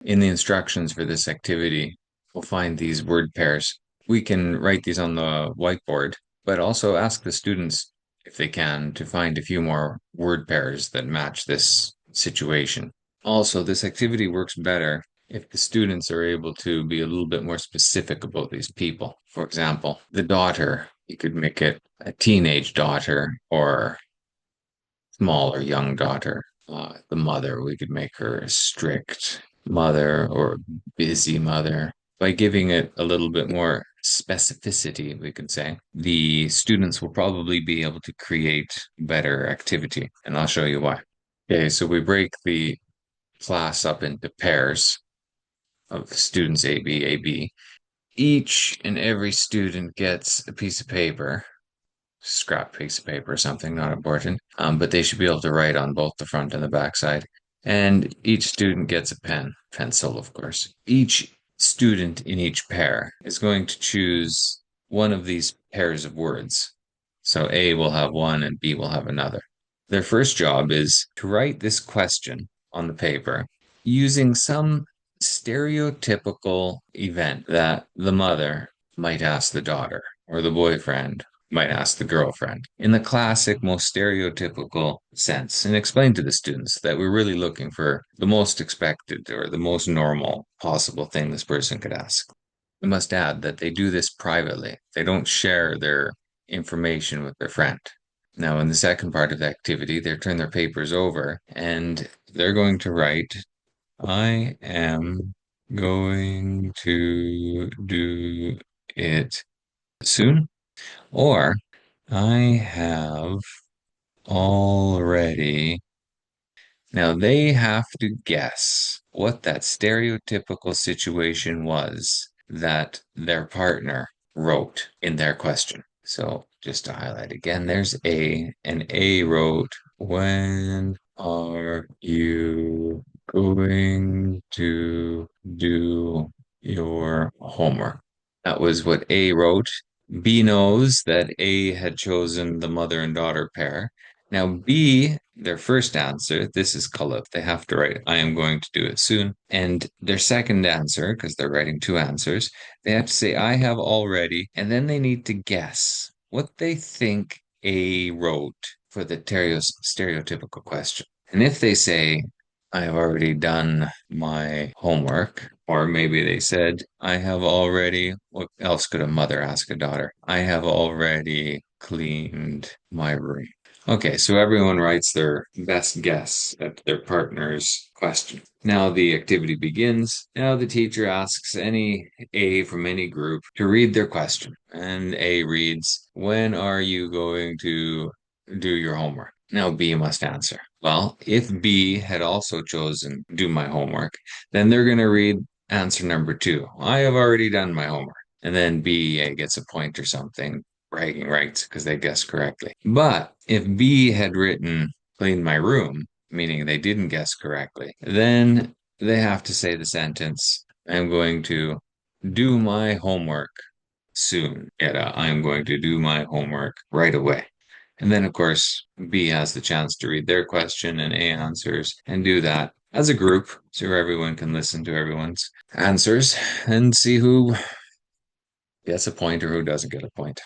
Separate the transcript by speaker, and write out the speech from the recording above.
Speaker 1: In the instructions for this activity, we'll find these word pairs. We can write these on the whiteboard, but also ask the students, if they can, to find a few more word pairs that match this situation. Also, this activity works better if the students are able to be a little bit more specific about these people. For example, the daughter, you could make it a teenage daughter or small or young daughter. The mother, we could make her a strict mother or busy mother. By giving it a little bit more specificity, we could say, the students will probably be able to create better activity. And I'll show you why. Okay, so we break the class up into pairs of students A, B, A, B. Each and every student gets a piece of paper, scrap piece of paper or something, not important. But they should be able to write on both the front and the back side. And each student gets a pen, pencil, of course. Each student in each pair is going to choose one of these pairs of words. So A will have one and B will have another. Their first job is to write this question on the paper using some stereotypical event that the mother might ask the daughter or the boyfriend might ask the girlfriend in the classic, most stereotypical sense, and explain to the students that we're really looking for the most expected or the most normal possible thing this person could ask. We must add that they do this privately. They don't share their information with their friend. Now, in the second part of the activity, they turn their papers over and they're going to write, I am going to do it soon, or I have already. Now they have to guess what that stereotypical situation was that their partner wrote in their question. So just to highlight again, there's A, and A wrote, when are you going to do your homework? That was what A wrote. B knows that A had chosen the mother and daughter pair. Now, B, their first answer, this is Khalif. They have to write, I am going to do it soon. And their second answer, because they're writing two answers, they have to say, I have already. And then they need to guess what they think A wrote for the stereotypical question. And if they say, I have already done my homework, or maybe they said, I have already, what else could a mother ask a daughter? I have already cleaned my room. Okay, so everyone writes their best guess at their partner's question. Now the activity begins. Now the teacher asks any A from any group to read their question. And A reads, when are you going to do your homework? Now B must answer. Well, if B had also chosen do my homework, then they're going to read answer number two. I have already done my homework. And then B gets a point or something, bragging rights because they guessed correctly. But if B had written clean my room, meaning they didn't guess correctly, then they have to say the sentence, I'm going to do my homework soon. I'm going to do my homework right away. And then, of course, B has the chance to read their question and A answers and do that as a group so everyone can listen to everyone's answers and see who gets a point or who doesn't get a point.